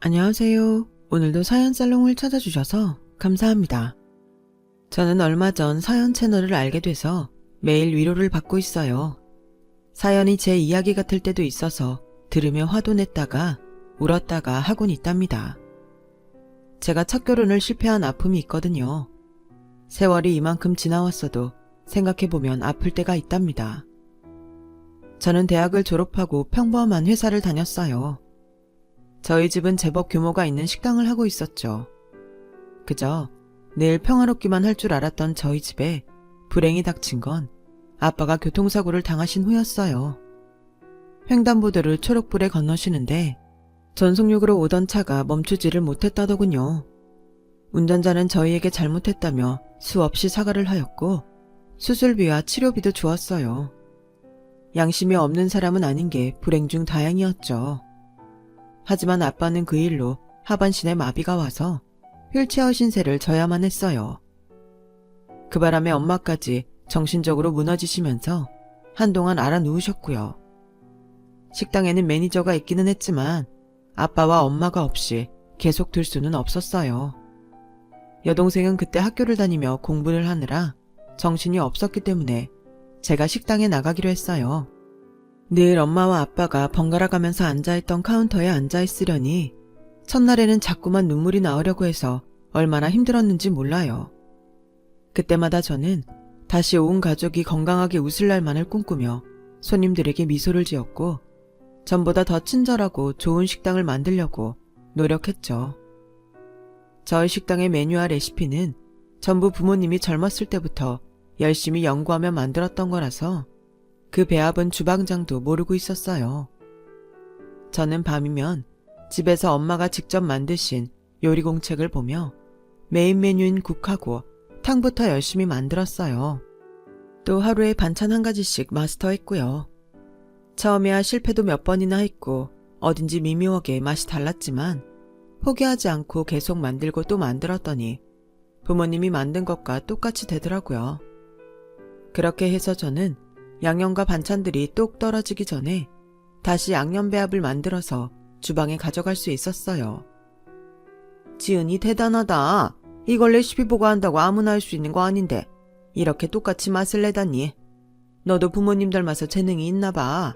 안녕하세요. 오늘도 사연 살롱을 찾아주셔서 감사합니다. 저는 얼마 전 사연 채널을 알게 돼서 매일 위로를 받고 있어요. 사연이 제 이야기 같을 때도 있어서 들으며 화도 냈다가 울었다가 하곤 있답니다. 제가 첫 결혼을 실패한 아픔이 있거든요. 세월이 이만큼 지나왔어도 생각해보면 아플 때가 있답니다. 저는 대학을 졸업하고 평범한 회사를 다녔어요. 저희 집은 제법 규모가 있는 식당을 하고 있었죠. 그저 늘 평화롭기만 할 줄 알았던 저희 집에 불행이 닥친 건 아빠가 교통사고를 당하신 후였어요. 횡단보도를 초록불에 건너시는데 전속력으로 오던 차가 멈추지를 못했다더군요. 운전자는 저희에게 잘못했다며 수없이 사과를 하였고 수술비와 치료비도 주었어요. 양심이 없는 사람은 아닌 게 불행 중 다행이었죠. 하지만 아빠는 그 일로 하반신에 마비가 와서 휠체어 신세를 져야만 했어요. 그 바람에 엄마까지 정신적으로 무너지시면서 한동안 알아 누우셨고요. 식당에는 매니저가 있기는 했지만 아빠와 엄마가 없이 계속 둘 수는 없었어요. 여동생은 그때 학교를 다니며 공부를 하느라 정신이 없었기 때문에 제가 식당에 나가기로 했어요. 늘 엄마와 아빠가 번갈아 가면서 앉아있던 카운터에 앉아있으려니 첫날에는 자꾸만 눈물이 나오려고 해서 얼마나 힘들었는지 몰라요. 그때마다 저는 다시 온 가족이 건강하게 웃을 날만을 꿈꾸며 손님들에게 미소를 지었고 전보다 더 친절하고 좋은 식당을 만들려고 노력했죠. 저희 식당의 메뉴와 레시피는 전부 부모님이 젊었을 때부터 열심히 연구하며 만들었던 거라서 그 배합은 주방장도 모르고 있었어요. 저는 밤이면 집에서 엄마가 직접 만드신 요리 공책을 보며 메인 메뉴인 국하고 탕부터 열심히 만들었어요. 또 하루에 반찬 한 가지씩 마스터했고요. 처음에야 실패도 몇 번이나 했고 어딘지 미묘하게 맛이 달랐지만 포기하지 않고 계속 만들고 또 만들었더니 부모님이 만든 것과 똑같이 되더라고요. 그렇게 해서 저는 양념과 반찬들이 똑 떨어지기 전에 다시 양념 배합을 만들어서 주방에 가져갈 수 있었어요. 지은이 대단하다. 이걸 레시피 보고 한다고 아무나 할 수 있는 거 아닌데 이렇게 똑같이 맛을 내다니. 너도 부모님 닮아서 재능이 있나 봐.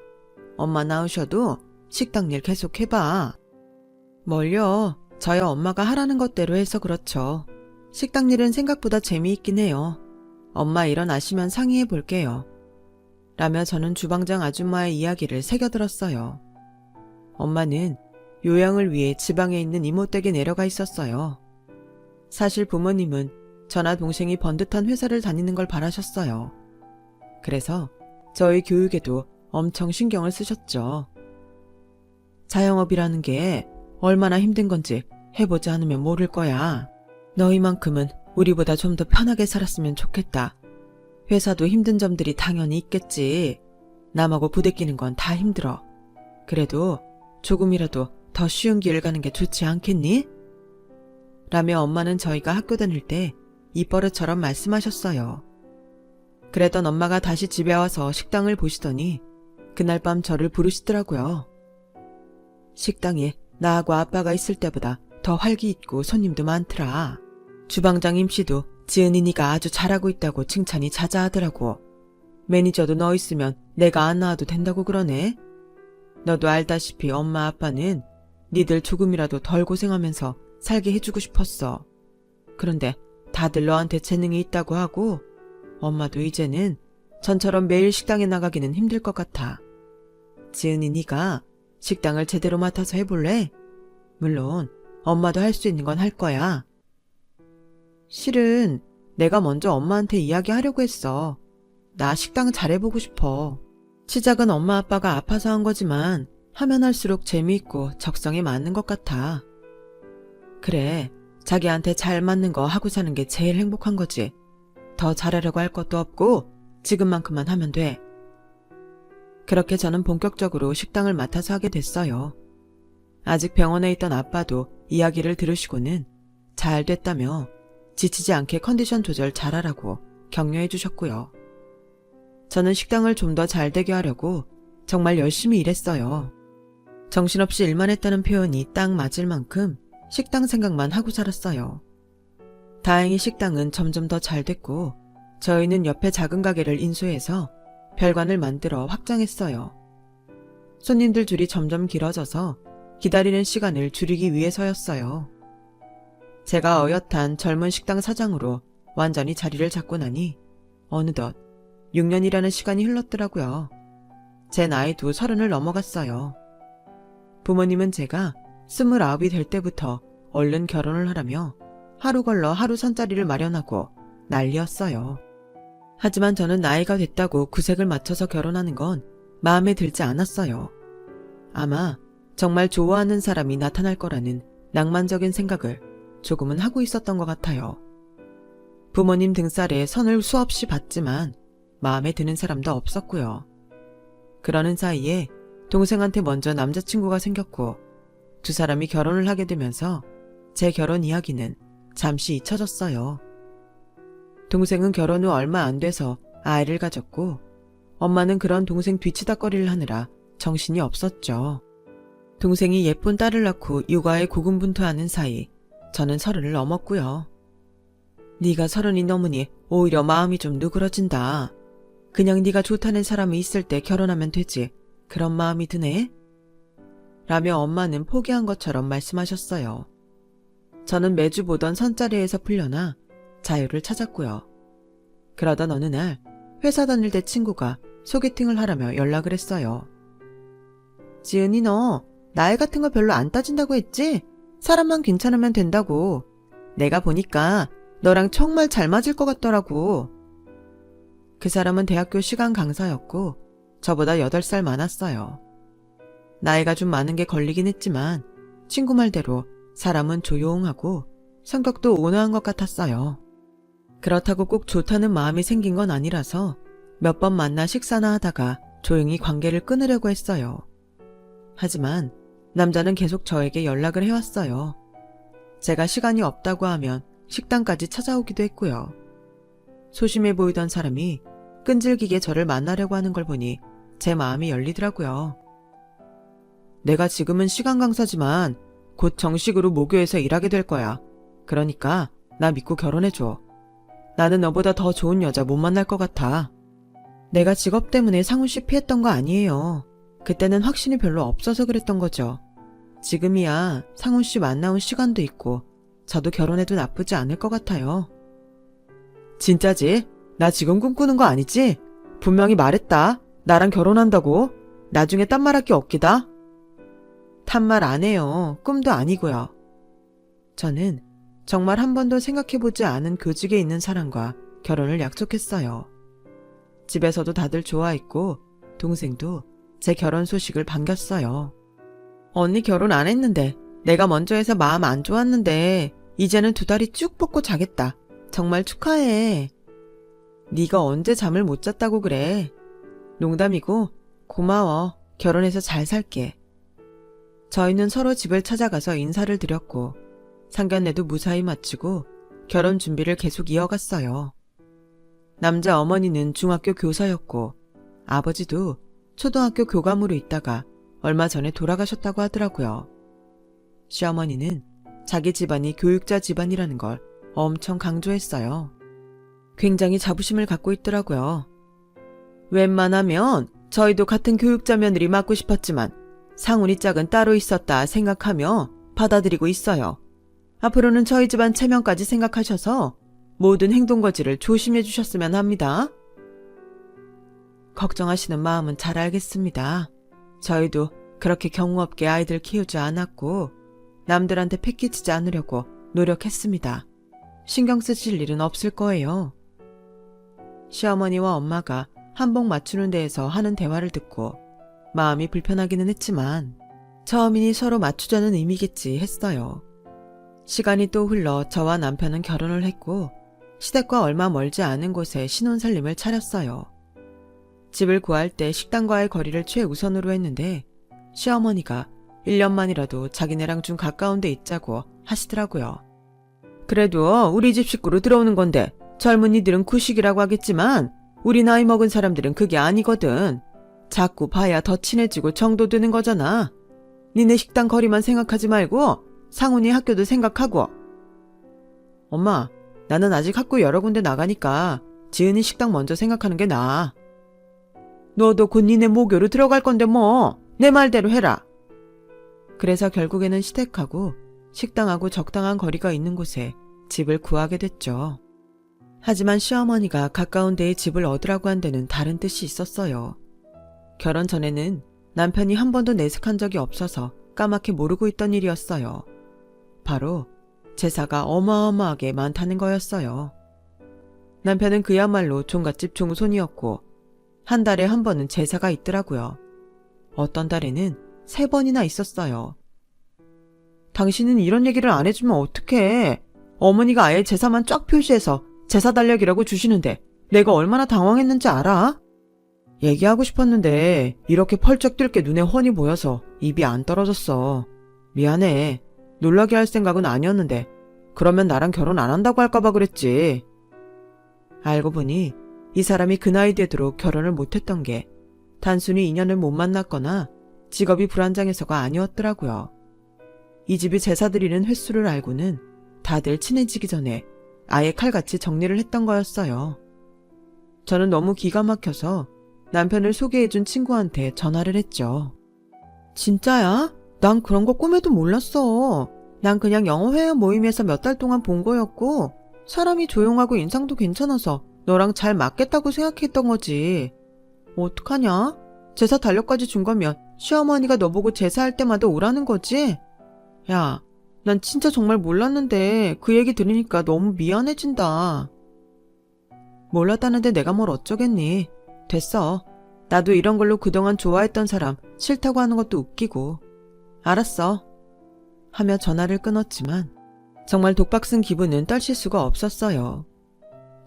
엄마 낳으셔도 식당 일 계속 해봐. 뭘요? 저야 엄마가 하라는 것대로 해서 그렇죠. 식당 일은 생각보다 재미있긴 해요. 엄마 일어나시면 상의해 볼게요. 라며 저는 주방장 아줌마의 이야기를 새겨들었어요. 엄마는 요양을 위해 지방에 있는 이모 댁에 내려가 있었어요. 사실 부모님은 저나 동생이 번듯한 회사를 다니는 걸 바라셨어요. 그래서 저희 교육에도 엄청 신경을 쓰셨죠. 자영업이라는 게 얼마나 힘든 건지 해보지 않으면 모를 거야. 너희만큼은 우리보다 좀 더 편하게 살았으면 좋겠다. 회사도 힘든 점들이 당연히 있겠지. 남하고 부대끼는 건 다 힘들어. 그래도 조금이라도 더 쉬운 길을 가는 게 좋지 않겠니? 라며 엄마는 저희가 학교 다닐 때 입버릇처럼 말씀하셨어요. 그랬던 엄마가 다시 집에 와서 식당을 보시더니 그날 밤 저를 부르시더라고요. 식당에 나하고 아빠가 있을 때보다 더 활기 있고 손님도 많더라. 주방장 임씨도 지은이니가 아주 잘하고 있다고 칭찬이 자자하더라고. 매니저도 너 있으면 내가 안 나와도 된다고 그러네. 너도 알다시피 엄마 아빠는 니들 조금이라도 덜 고생하면서 살게 해주고 싶었어. 그런데 다들 너한테 재능이 있다고 하고 엄마도 이제는 전처럼 매일 식당에 나가기는 힘들 것 같아. 지은이 니가 식당을 제대로 맡아서 해볼래? 물론 엄마도 할 수 있는 건 할 거야. 실은 내가 먼저 엄마한테 이야기하려고 했어. 나 식당 잘해보고 싶어. 시작은 엄마 아빠가 아파서 한 거지만 하면 할수록 재미있고 적성에 맞는 것 같아. 그래, 자기한테 잘 맞는 거 하고 사는 게 제일 행복한 거지. 더 잘하려고 할 것도 없고 지금만큼만 하면 돼. 그렇게 저는 본격적으로 식당을 맡아서 하게 됐어요. 아직 병원에 있던 아빠도 이야기를 들으시고는 잘 됐다며 지치지 않게 컨디션 조절 잘하라고 격려해 주셨고요. 저는 식당을 좀 더 잘되게 하려고 정말 열심히 일했어요. 정신없이 일만 했다는 표현이 딱 맞을 만큼 식당 생각만 하고 살았어요. 다행히 식당은 점점 더 잘 됐고 저희는 옆에 작은 가게를 인수해서 별관을 만들어 확장했어요. 손님들 줄이 점점 길어져서 기다리는 시간을 줄이기 위해서였어요. 제가 어엿한 젊은 식당 사장으로 완전히 자리를 잡고 나니 어느덧 6년이라는 시간이 흘렀더라고요. 제 나이도 30을 넘어갔어요. 부모님은 제가 29이 될 때부터 얼른 결혼을 하라며 하루 걸러 하루 선자리를 마련하고 난리였어요. 하지만 저는 나이가 됐다고 구색을 맞춰서 결혼하는 건 마음에 들지 않았어요. 아마 정말 좋아하는 사람이 나타날 거라는 낭만적인 생각을 조금은 하고 있었던 것 같아요. 부모님 등살에 선을 수없이 봤지만 마음에 드는 사람도 없었고요. 그러는 사이에 동생한테 먼저 남자친구가 생겼고 두 사람이 결혼을 하게 되면서 제 결혼 이야기는 잠시 잊혀졌어요. 동생은 결혼 후 얼마 안 돼서 아이를 가졌고 엄마는 그런 동생 뒤치다꺼리를 하느라 정신이 없었죠. 동생이 예쁜 딸을 낳고 육아에 고군분투하는 사이 저는 30을 넘었고요. 네가 30이 넘으니 오히려 마음이 좀 누그러진다. 그냥 네가 좋다는 사람이 있을 때 결혼하면 되지. 그런 마음이 드네? 라며 엄마는 포기한 것처럼 말씀하셨어요. 저는 매주 보던 선자리에서 풀려나 자유를 찾았고요. 그러던 어느 날 회사 다닐 때 친구가 소개팅을 하라며 연락을 했어요. 지은이 너 나이 같은 거 별로 안 따진다고 했지? 사람만 괜찮으면 된다고. 내가 보니까 너랑 정말 잘 맞을 것 같더라고. 그 사람은 대학교 시간 강사였고 저보다 8살 많았어요. 나이가 좀 많은 게 걸리긴 했지만 친구 말대로 사람은 조용하고 성격도 온화한 것 같았어요. 그렇다고 꼭 좋다는 마음이 생긴 건 아니라서 몇 번 만나 식사나 하다가 조용히 관계를 끊으려고 했어요. 하지만 남자는 계속 저에게 연락을 해왔어요. 제가 시간이 없다고 하면 식당까지 찾아오기도 했고요. 소심해 보이던 사람이 끈질기게 저를 만나려고 하는 걸 보니 제 마음이 열리더라고요. 내가 지금은 시간 강사지만 곧 정식으로 모교에서 일하게 될 거야. 그러니까 나 믿고 결혼해줘. 나는 너보다 더 좋은 여자 못 만날 것 같아. 내가 직업 때문에 상훈 씨 피했던 거 아니에요. 그때는 확신이 별로 없어서 그랬던 거죠. 지금이야 상훈 씨 만나온 시간도 있고 저도 결혼해도 나쁘지 않을 것 같아요. 진짜지? 나 지금 꿈꾸는 거 아니지? 분명히 말했다. 나랑 결혼한다고. 나중에 딴 말할 게 없기다. 딴말 안 해요. 꿈도 아니고요. 저는 정말 한 번도 생각해보지 않은 교직에 있는 사람과 결혼을 약속했어요. 집에서도 다들 좋아했고 동생도 제 결혼 소식을 반겼어요. 언니 결혼 안 했는데 내가 먼저 해서 마음 안 좋았는데 이제는 2다리 쭉 뻗고 자겠다. 정말 축하해. 네가 언제 잠을 못 잤다고 그래. 농담이고 고마워. 결혼해서 잘 살게. 저희는 서로 집을 찾아가서 인사를 드렸고 상견례도 무사히 마치고 결혼 준비를 계속 이어갔어요. 남자 어머니는 중학교 교사였고 아버지도 초등학교 교감으로 있다가 얼마 전에 돌아가셨다고 하더라고요. 시어머니는 자기 집안이 교육자 집안이라는 걸 엄청 강조했어요. 굉장히 자부심을 갖고 있더라고요. 웬만하면 저희도 같은 교육자 며느리 맡고 싶었지만 상훈이 짝은 따로 있었다 생각하며 받아들이고 있어요. 앞으로는 저희 집안 체면까지 생각하셔서 모든 행동거지를 조심해 주셨으면 합니다. 걱정하시는 마음은 잘 알겠습니다. 저희도 그렇게 경우 없게 아이들 키우지 않았고 남들한테 패기치지 않으려고 노력했습니다. 신경 쓰실 일은 없을 거예요. 시어머니와 엄마가 한복 맞추는 데에서 하는 대화를 듣고 마음이 불편하기는 했지만 처음이니 서로 맞추자는 의미겠지 했어요. 시간이 또 흘러 저와 남편은 결혼을 했고 시댁과 얼마 멀지 않은 곳에 신혼살림을 차렸어요. 집을 구할 때 식당과의 거리를 최우선으로 했는데 시어머니가 1년만이라도 자기네랑 좀 가까운 데 있자고 하시더라고요. 그래도 우리 집 식구로 들어오는 건데 젊은이들은 구식이라고 하겠지만 우리 나이 먹은 사람들은 그게 아니거든. 자꾸 봐야 더 친해지고 정도 드는 거잖아. 니네 식당 거리만 생각하지 말고 상훈이 학교도 생각하고. 엄마, 나는 아직 학교 여러 군데 나가니까 지은이 식당 먼저 생각하는 게 나아. 너도 곧 니네 모교로 들어갈 건데 뭐 내 말대로 해라. 그래서 결국에는 시댁하고 식당하고 적당한 거리가 있는 곳에 집을 구하게 됐죠. 하지만 시어머니가 가까운 데에 집을 얻으라고 한 데는 다른 뜻이 있었어요. 결혼 전에는 남편이 한 번도 내색한 적이 없어서 까맣게 모르고 있던 일이었어요. 바로 제사가 어마어마하게 많다는 거였어요. 남편은 그야말로 종갓집 종손이었고 한 달에 한 번은 제사가 있더라고요. 어떤 달에는 3번이나 있었어요. 당신은 이런 얘기를 안 해주면 어떡해. 어머니가 아예 제사만 쫙 표시해서 제사 달력이라고 주시는데 내가 얼마나 당황했는지 알아? 얘기하고 싶었는데 이렇게 펄쩍 뛸 게 눈에 훤히 보여서 입이 안 떨어졌어. 미안해. 놀라게 할 생각은 아니었는데 그러면 나랑 결혼 안 한다고 할까봐 그랬지. 알고 보니 이 사람이 그 나이 되도록 결혼을 못했던 게 단순히 인연을 못 만났거나 직업이 불안정해서가 아니었더라고요. 이 집이 제사 드리는 횟수를 알고는 다들 친해지기 전에 아예 칼같이 정리를 했던 거였어요. 저는 너무 기가 막혀서 남편을 소개해준 친구한테 전화를 했죠. 진짜야? 난 그런 거 꿈에도 몰랐어. 난 그냥 영어회화 모임에서 몇 달 동안 본 거였고 사람이 조용하고 인상도 괜찮아서 너랑 잘 맞겠다고 생각했던 거지. 어떡하냐? 제사 달력까지 준 거면 시어머니가 너보고 제사할 때마다 오라는 거지? 야, 난 진짜 정말 몰랐는데 그 얘기 들으니까 너무 미안해진다. 몰랐다는데 내가 뭘 어쩌겠니? 됐어. 나도 이런 걸로 그동안 좋아했던 사람 싫다고 하는 것도 웃기고. 알았어. 하며 전화를 끊었지만 정말 독박 쓴 기분은 떨칠 수가 없었어요.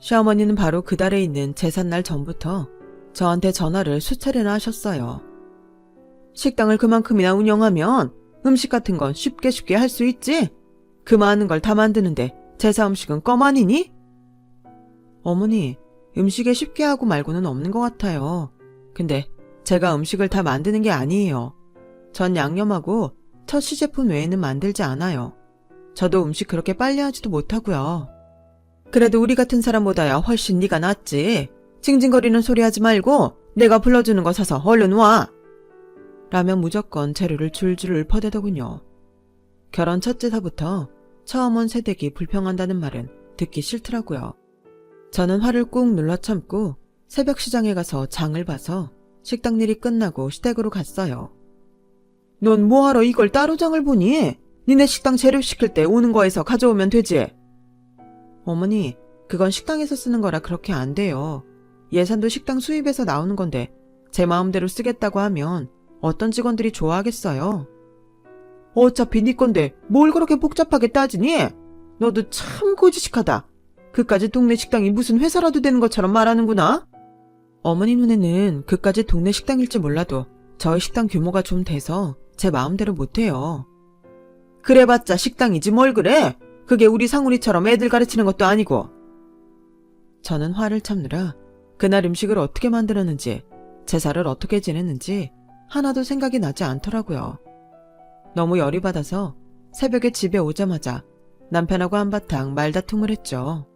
시어머니는 바로 그 달에 있는 제삿날 전부터 저한테 전화를 수차례나 하셨어요. 식당을 그만큼이나 운영하면 음식 같은 건 쉽게 할 수 있지? 그 많은 걸 다 만드는데 제사 음식은 껌 아니니? 어머니, 음식에 쉽게 하고 말고는 없는 것 같아요. 근데 제가 음식을 다 만드는 게 아니에요. 전 양념하고 첫 시제품 외에는 만들지 않아요. 저도 음식 그렇게 빨리 하지도 못하고요. 그래도 우리 같은 사람보다야 훨씬 네가 낫지. 징징거리는 소리 하지 말고 내가 불러주는 거 사서 얼른 와. 라면 무조건 재료를 줄줄 읊어대더군요. 결혼 첫 제사부터 처음 온 새댁이 불평한다는 말은 듣기 싫더라고요. 저는 화를 꾹 눌러 참고 새벽 시장에 가서 장을 봐서 식당 일이 끝나고 시댁으로 갔어요. 넌 뭐하러 이걸 따로 장을 보니? 니네 식당 재료 시킬 때 오는 거에서 가져오면 되지. 어머니, 그건 식당에서 쓰는 거라 그렇게 안 돼요. 예산도 식당 수입에서 나오는 건데 제 마음대로 쓰겠다고 하면 어떤 직원들이 좋아하겠어요? 어차피 네 건데 뭘 그렇게 복잡하게 따지니? 너도 참 고지식하다. 그까지 동네 식당이 무슨 회사라도 되는 것처럼 말하는구나. 어머니 눈에는 그까지 동네 식당일지 몰라도 저희 식당 규모가 좀 돼서 제 마음대로 못해요. 그래봤자 식당이지 뭘 그래? 그게 우리 상훈이처럼 애들 가르치는 것도 아니고. 저는 화를 참느라 그날 음식을 어떻게 만들었는지 제사를 어떻게 지냈는지 하나도 생각이 나지 않더라고요. 너무 열이 받아서 새벽에 집에 오자마자 남편하고 한바탕 말다툼을 했죠.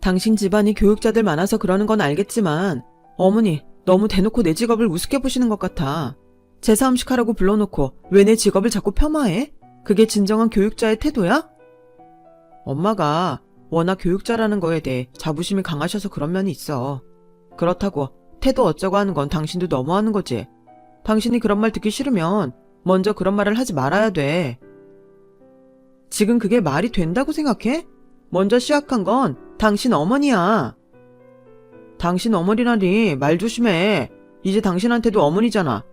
당신 집안이 교육자들 많아서 그러는 건 알겠지만 어머니 너무 대놓고 내 직업을 우습게 보시는 것 같아. 제사 음식하라고 불러놓고 왜 내 직업을 자꾸 폄하해? 그게 진정한 교육자의 태도야? 엄마가 워낙 교육자라는 거에 대해 자부심이 강하셔서 그런 면이 있어. 그렇다고 태도 어쩌고 하는 건 당신도 너무하는 거지. 당신이 그런 말 듣기 싫으면 먼저 그런 말을 하지 말아야 돼. 지금 그게 말이 된다고 생각해? 먼저 시작한 건 당신 어머니야. 당신 어머니라니 말 조심해. 이제 당신한테도 어머니잖아.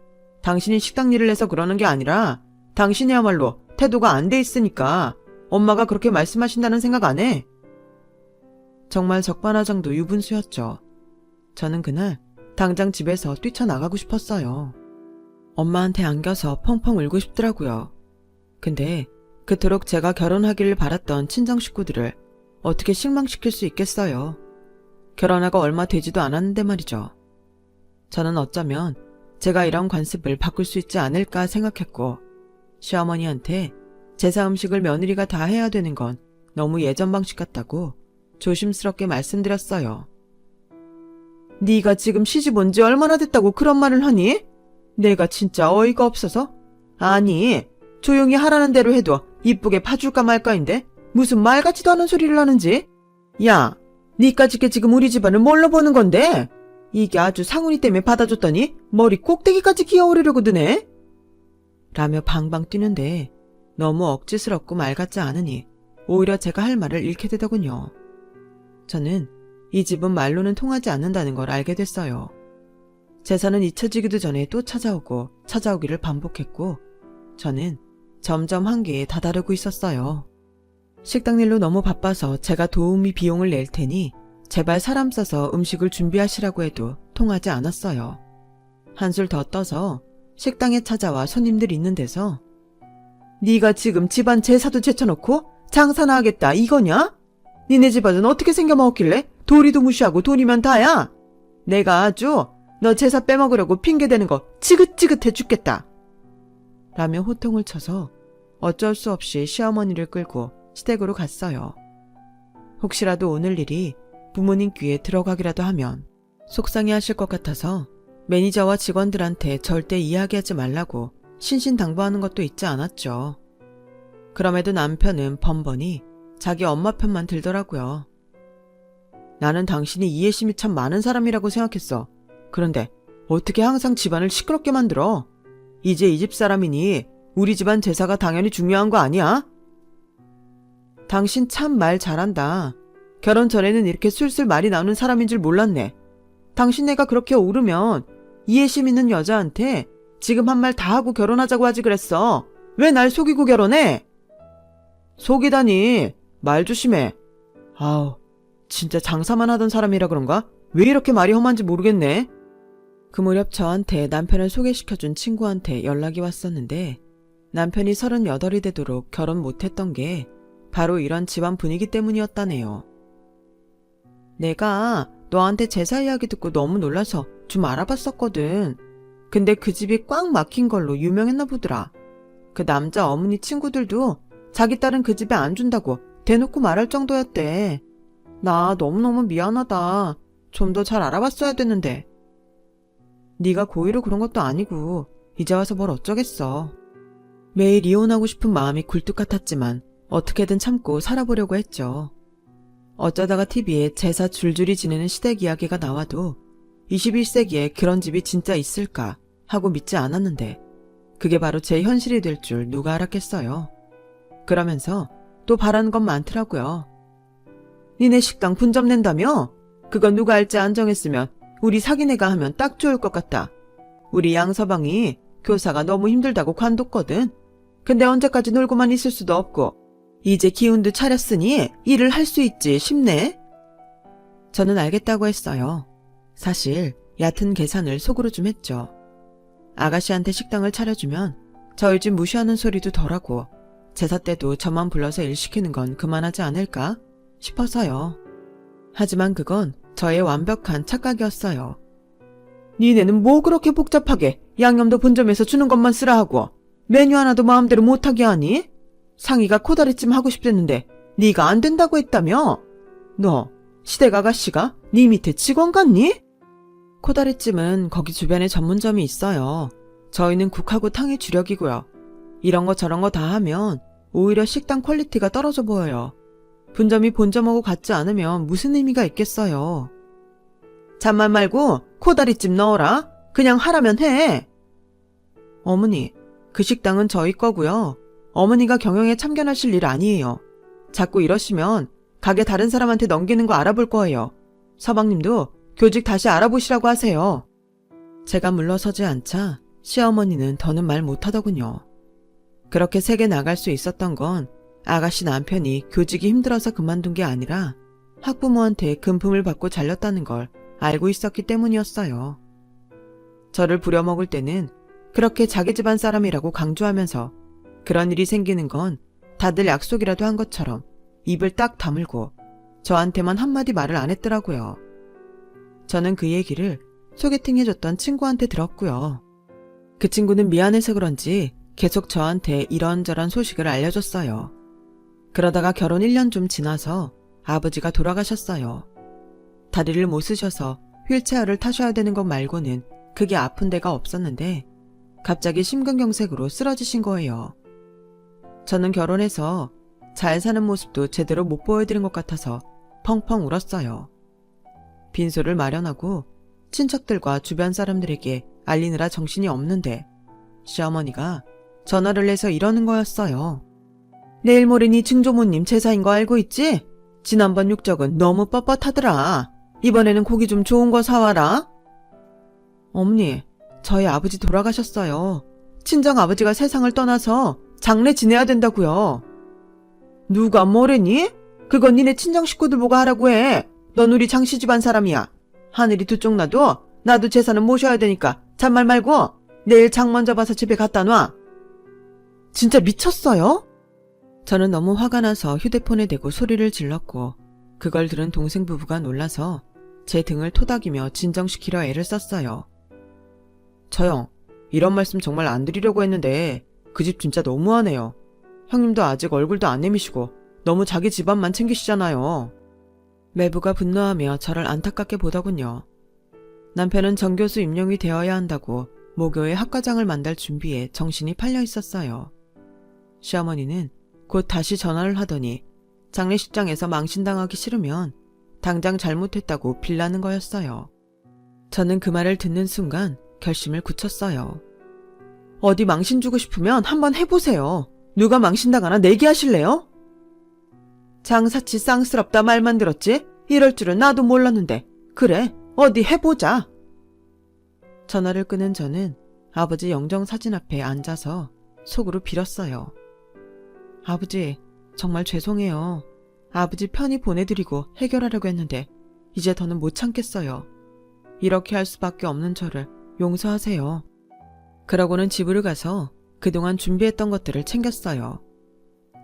당신이 식당 일을 해서 그러는 게 아니라 당신이야말로 태도가 안 돼 있으니까 엄마가 그렇게 말씀하신다는 생각 안 해. 정말 적반하장도 유분수였죠. 저는 그날 당장 집에서 뛰쳐나가고 싶었어요. 엄마한테 안겨서 펑펑 울고 싶더라고요. 근데 그토록 제가 결혼하기를 바랐던 친정 식구들을 어떻게 실망시킬 수 있겠어요. 결혼하고 얼마 되지도 않았는데 말이죠. 저는 어쩌면 제가 이런 관습을 바꿀 수 있지 않을까 생각했고 시어머니한테 제사 음식을 며느리가 다 해야 되는 건 너무 예전 방식 같다고 조심스럽게 말씀드렸어요. 네가 지금 시집 온 지 얼마나 됐다고 그런 말을 하니? 내가 진짜 어이가 없어서? 아니, 조용히 하라는 대로 해도 이쁘게 봐줄까 말까인데 무슨 말 같지도 않은 소리를 하는지? 야, 니까짓게 지금 우리 집안을 뭘로 보는 건데? 이게 아주 상훈이 때문에 받아줬더니 머리 꼭대기까지 기어오르려고 드네? 라며 방방 뛰는데 너무 억지스럽고 말 같지 않으니 오히려 제가 할 말을 잃게 되더군요. 저는 이 집은 말로는 통하지 않는다는 걸 알게 됐어요. 제사는 잊혀지기도 전에 또 찾아오고 찾아오기를 반복했고 저는 점점 한계에 다다르고 있었어요. 식당 일로 너무 바빠서 제가 도우미 비용을 낼 테니 제발 사람 써서 음식을 준비하시라고 해도 통하지 않았어요. 한술 더 떠서 식당에 찾아와 손님들 있는 데서 네가 지금 집안 제사도 제쳐놓고 장사나 하겠다 이거냐? 니네 집안은 어떻게 생겨먹었길래 도리도 무시하고 돈이면 다야? 내가 아주 너 제사 빼먹으려고 핑계대는 거 지긋지긋해 죽겠다. 라며 호통을 쳐서 어쩔 수 없이 시어머니를 끌고 시댁으로 갔어요. 혹시라도 오늘 일이 부모님 귀에 들어가기라도 하면 속상해하실 것 같아서 매니저와 직원들한테 절대 이야기하지 말라고 신신당부하는 것도 잊지 않았죠. 그럼에도 남편은 번번이 자기 엄마 편만 들더라고요. 나는 당신이 이해심이 참 많은 사람이라고 생각했어. 그런데 어떻게 항상 집안을 시끄럽게 만들어? 이제 이 집 사람이니 우리 집안 제사가 당연히 중요한 거 아니야? 당신 참 말 잘한다. 결혼 전에는 이렇게 술술 말이 나오는 사람인 줄 몰랐네. 당신네가 그렇게 오르면 이해심 있는 여자한테 지금 한 말 다 하고 결혼하자고 하지 그랬어. 왜 날 속이고 결혼해? 속이다니. 말 조심해. 아우, 진짜 장사만 하던 사람이라 그런가? 왜 이렇게 말이 험한지 모르겠네. 그 무렵 저한테 남편을 소개시켜준 친구한테 연락이 왔었는데 남편이 38이 되도록 결혼 못했던 게 바로 이런 집안 분위기 때문이었다네요. 내가 너한테 제사 이야기 듣고 너무 놀라서 좀 알아봤었거든. 근데 그 집이 꽉 막힌 걸로 유명했나 보더라. 그 남자 어머니 친구들도 자기 딸은 그 집에 안 준다고 대놓고 말할 정도였대. 나 너무너무 미안하다. 좀 더 잘 알아봤어야 됐는데. 네가 고의로 그런 것도 아니고 이제 와서 뭘 어쩌겠어. 매일 이혼하고 싶은 마음이 굴뚝 같았지만 어떻게든 참고 살아보려고 했죠. 어쩌다가 TV에 제사 줄줄이 지내는 시댁 이야기가 나와도 21세기에 그런 집이 진짜 있을까 하고 믿지 않았는데 그게 바로 제 현실이 될 줄 누가 알았겠어요. 그러면서 또 바라는 건 많더라고요. 니네 식당 분점 낸다며? 그건 누가 할지 안 정했으면 우리 사기네가 하면 딱 좋을 것 같다. 우리 양서방이 교사가 너무 힘들다고 관뒀거든. 근데 언제까지 놀고만 있을 수도 없고 이제 기운도 차렸으니 일을 할 수 있지 싶네. 저는 알겠다고 했어요. 사실 얕은 계산을 속으로 좀 했죠. 아가씨한테 식당을 차려주면 저희 집 무시하는 소리도 덜하고 제사 때도 저만 불러서 일 시키는 건 그만하지 않을까 싶어서요. 하지만 그건 저의 완벽한 착각이었어요. 니네는 뭐 그렇게 복잡하게 양념도 본점에서 주는 것만 쓰라 하고 메뉴 하나도 마음대로 못하게 하니? 상희가 코다리찜 하고 싶댔는데 네가 안 된다고 했다며? 너 시댁 아가씨가 네 밑에 직원 같니? 코다리찜은 거기 주변에 전문점이 있어요. 저희는 국하고 탕이 주력이고요. 이런 거 저런 거 다 하면 오히려 식당 퀄리티가 떨어져 보여요. 분점이 본점하고 같지 않으면 무슨 의미가 있겠어요. 잔말 말고 코다리찜 넣어라. 그냥 하라면 해. 어머니, 그 식당은 저희 거고요. 어머니가 경영에 참견하실 일 아니에요. 자꾸 이러시면 가게 다른 사람한테 넘기는 거 알아볼 거예요. 서방님도 교직 다시 알아보시라고 하세요. 제가 물러서지 않자 시어머니는 더는 말 못하더군요. 그렇게 세게 나갈 수 있었던 건 아가씨 남편이 교직이 힘들어서 그만둔 게 아니라 학부모한테 금품을 받고 잘렸다는 걸 알고 있었기 때문이었어요. 저를 부려먹을 때는 그렇게 자기 집안 사람이라고 강조하면서 그런 일이 생기는 건 다들 약속이라도 한 것처럼 입을 딱 다물고 저한테만 한마디 말을 안 했더라고요. 저는 그 얘기를 소개팅 해줬던 친구한테 들었고요. 그 친구는 미안해서 그런지 계속 저한테 이런저런 소식을 알려줬어요. 그러다가 결혼 1년 좀 지나서 아버지가 돌아가셨어요. 다리를 못 쓰셔서 휠체어를 타셔야 되는 것 말고는 크게 아픈 데가 없었는데 갑자기 심근경색으로 쓰러지신 거예요. 저는 결혼해서 잘 사는 모습도 제대로 못 보여드린 것 같아서 펑펑 울었어요. 빈소를 마련하고 친척들과 주변 사람들에게 알리느라 정신이 없는데 시어머니가 전화를 해서 이러는 거였어요. 내일 모레니 증조모님 제사인 거 알고 있지? 지난번 육적은 너무 뻣뻣하더라. 이번에는 고기 좀 좋은 거 사와라. 어머니, 저희 아버지 돌아가셨어요. 친정 아버지가 세상을 떠나서 장례 지내야 된다고요. 누가 뭐래니? 그건 니네 친정 식구들 보고 하라고 해. 넌 우리 장씨 집안 사람이야. 하늘이 두 쪽 나도 나도 제사는 모셔야 되니까 잔말 말고 내일 장 먼저 봐서 집에 갖다 놔. 진짜 미쳤어요? 저는 너무 화가 나서 휴대폰에 대고 소리를 질렀고 그걸 들은 동생 부부가 놀라서 제 등을 토닥이며 진정시키려 애를 썼어요. 저형, 이런 말씀 정말 안 드리려고 했는데 그 집 진짜 너무하네요. 형님도 아직 얼굴도 안 내미시고 너무 자기 집안만 챙기시잖아요. 매부가 분노하며 저를 안타깝게 보더군요. 남편은 정교수 임용이 되어야 한다고 모교에 학과장을 만들 준비에 정신이 팔려 있었어요. 시어머니는 곧 다시 전화를 하더니 장례식장에서 망신당하기 싫으면 당장 잘못했다고 빌라는 거였어요. 저는 그 말을 듣는 순간 결심을 굳혔어요. 어디 망신 주고 싶으면 한번 해보세요. 누가 망신당하나 내기하실래요? 장사치 쌍스럽다 말만 들었지? 이럴 줄은 나도 몰랐는데. 그래, 어디 해보자. 전화를 끄는 저는 아버지 영정사진 앞에 앉아서 속으로 빌었어요. 아버지, 정말 죄송해요. 아버지 편히 보내드리고 해결하려고 했는데 이제 더는 못 참겠어요. 이렇게 할 수밖에 없는 저를 용서하세요. 그러고는 집으로 가서 그동안 준비했던 것들을 챙겼어요.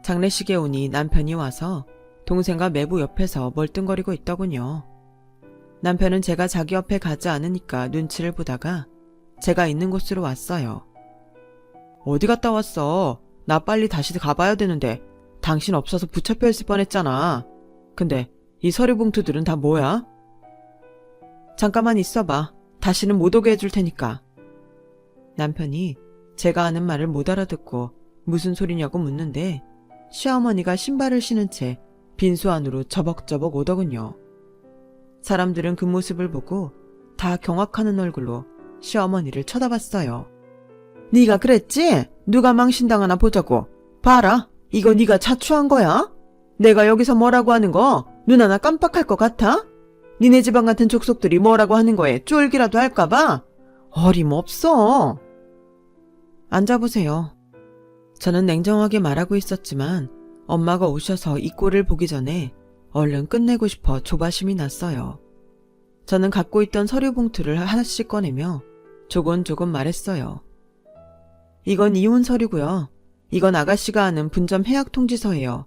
장례식에 오니 남편이 와서 동생과 매부 옆에서 멀뚱거리고 있더군요. 남편은 제가 자기 옆에 가지 않으니까 눈치를 보다가 제가 있는 곳으로 왔어요. 어디 갔다 왔어? 나 빨리 다시 가봐야 되는데 당신 없어서 붙잡혀 있을 뻔했잖아. 근데 이 서류 봉투들은 다 뭐야? 잠깐만 있어봐. 다시는 못 오게 해줄 테니까. 남편이 제가 하는 말을 못 알아듣고 무슨 소리냐고 묻는데 시어머니가 신발을 신은 채 빈소 안으로 저벅저벅 오더군요. 사람들은 그 모습을 보고 다 경악하는 얼굴로 시어머니를 쳐다봤어요. 네가 그랬지? 누가 망신당하나 보자고. 봐라, 이거 네가 자초한 거야? 내가 여기서 뭐라고 하는 거 눈 하나 깜빡할 것 같아? 니네 집안 같은 족속들이 뭐라고 하는 거에 쫄기라도 할까봐? 어림없어. 앉아보세요. 저는 냉정하게 말하고 있었지만 엄마가 오셔서 이 꼴을 보기 전에 얼른 끝내고 싶어 조바심이 났어요. 저는 갖고 있던 서류 봉투를 하나씩 꺼내며 조곤조곤 말했어요. 이건 이혼 서류고요. 이건 아가씨가 하는 분점 해약 통지서예요.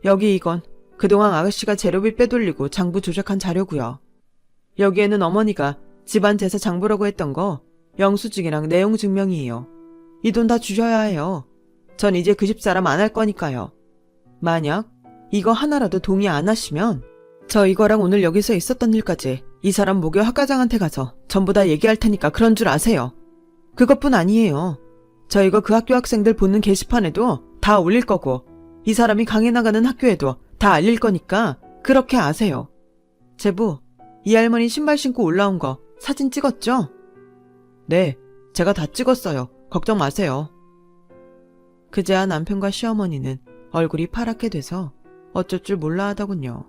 여기 이건 그동안 아가씨가 재료비 빼돌리고 장부 조작한 자료고요. 여기에는 어머니가 집안 제사 장부라고 했던 거 영수증이랑 내용 증명이에요. 이 돈 다 주셔야 해요. 전 이제 그 집 사람 안 할 거니까요. 만약 이거 하나라도 동의 안 하시면 저 이거랑 오늘 여기서 있었던 일까지 이 사람 모교 학과장한테 가서 전부 다 얘기할 테니까 그런 줄 아세요. 그것뿐 아니에요. 저 이거 그 학교 학생들 보는 게시판에도 다 올릴 거고 이 사람이 강의 나가는 학교에도 다 알릴 거니까 그렇게 아세요. 제부, 이 할머니 신발 신고 올라온 거 사진 찍었죠? 네, 제가 다 찍었어요. 걱정 마세요. 그제야 남편과 시어머니는 얼굴이 파랗게 돼서 어쩔 줄 몰라 하더군요.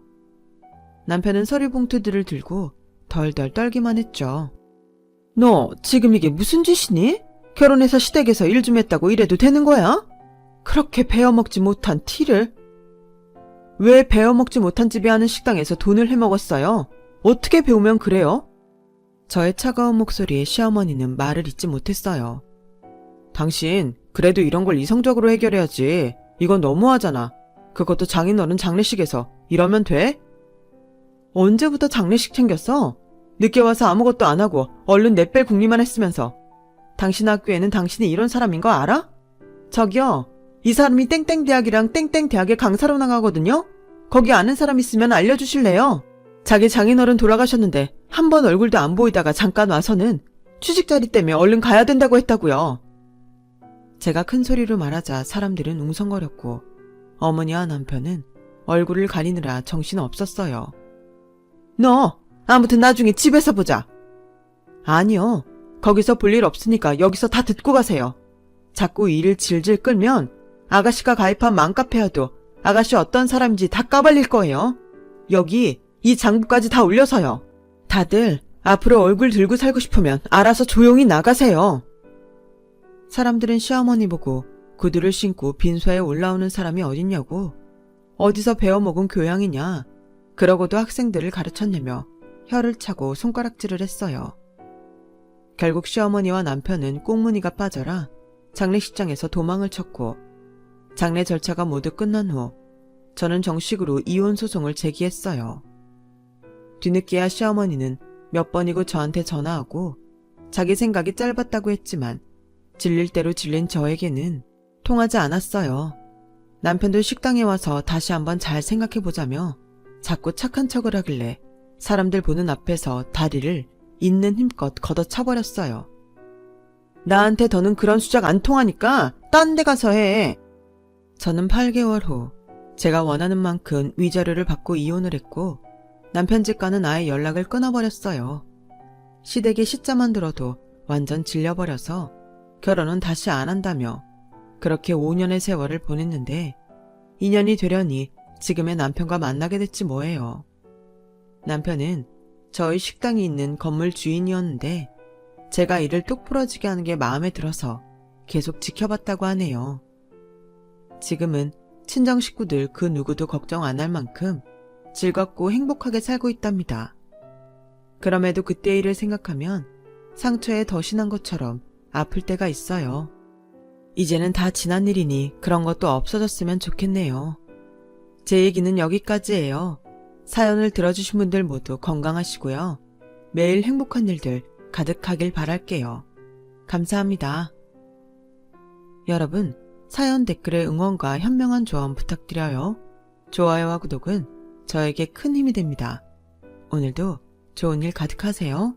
남편은 서류 봉투들을 들고 덜덜 떨기만 했죠. 너 지금 이게 무슨 짓이니? 결혼해서 시댁에서 일 좀 했다고 이래도 되는 거야? 그렇게 베어먹지 못한 티를? 왜 베어먹지 못한 집에 하는 식당에서 돈을 해먹었어요? 어떻게 배우면 그래요? 저의 차가운 목소리에 시어머니는 말을 잇지 못했어요. 당신 그래도 이런 걸 이성적으로 해결해야지. 이건 너무하잖아. 그것도 장인어른 장례식에서 이러면 돼? 언제부터 장례식 챙겼어? 늦게 와서 아무것도 안 하고 얼른 내뺄 궁리만 했으면서. 당신 학교에는 당신이 이런 사람인 거 알아? 저기요, 이 사람이 땡땡 대학이랑 땡땡 대학에 강사로 나가거든요? 거기 아는 사람 있으면 알려주실래요? 자기 장인어른 돌아가셨는데 한 번 얼굴도 안 보이다가 잠깐 와서는 취직 자리 때문에 얼른 가야 된다고 했다고요. 제가 큰 소리로 말하자 사람들은 웅성거렸고 어머니와 남편은 얼굴을 가리느라 정신 없었어요. 너 아무튼 나중에 집에서 보자. 아니요. 거기서 볼 일 없으니까 여기서 다 듣고 가세요. 자꾸 일을 질질 끌면 아가씨가 가입한 맘카페여도 아가씨 어떤 사람인지 다 까발릴 거예요. 여기 이 장부까지 다 올려서요. 다들 앞으로 얼굴 들고 살고 싶으면 알아서 조용히 나가세요. 사람들은 시어머니 보고 구두를 신고 빈소에 올라오는 사람이 어딨냐고, 어디서 배워먹은 교양이냐, 그러고도 학생들을 가르쳤냐며 혀를 차고 손가락질을 했어요. 결국 시어머니와 남편은 꽁무니가 빠져라 장례식장에서 도망을 쳤고, 장례 절차가 모두 끝난 후 저는 정식으로 이혼 소송을 제기했어요. 뒤늦게야 시어머니는 몇 번이고 저한테 전화하고 자기 생각이 짧았다고 했지만 질릴 대로 질린 저에게는 통하지 않았어요. 남편도 식당에 와서 다시 한번 잘 생각해보자며 자꾸 착한 척을 하길래 사람들 보는 앞에서 다리를 있는 힘껏 걷어차버렸어요. 나한테 더는 그런 수작 안 통하니까 딴 데 가서 해. 저는 8개월 후 제가 원하는 만큼 위자료를 받고 이혼을 했고 남편 집과는 아예 연락을 끊어버렸어요. 시댁의 시자만 들어도 완전 질려버려서 결혼은 다시 안 한다며 그렇게 5년의 세월을 보냈는데 2년이 되려니 지금의 남편과 만나게 됐지 뭐예요. 남편은 저희 식당이 있는 건물 주인이었는데 제가 일을 똑 부러지게 하는 게 마음에 들어서 계속 지켜봤다고 하네요. 지금은 친정 식구들 그 누구도 걱정 안 할 만큼 즐겁고 행복하게 살고 있답니다. 그럼에도 그때 일을 생각하면 상처에 더 신한 것처럼 아플 때가 있어요. 이제는 다 지난 일이니 그런 것도 없어졌으면 좋겠네요. 제 얘기는 여기까지예요. 사연을 들어주신 분들 모두 건강하시고요. 매일 행복한 일들 가득하길 바랄게요. 감사합니다. 여러분, 사연 댓글에 응원과 현명한 조언 부탁드려요. 좋아요와 구독은 저에게 큰 힘이 됩니다. 오늘도 좋은 일 가득하세요.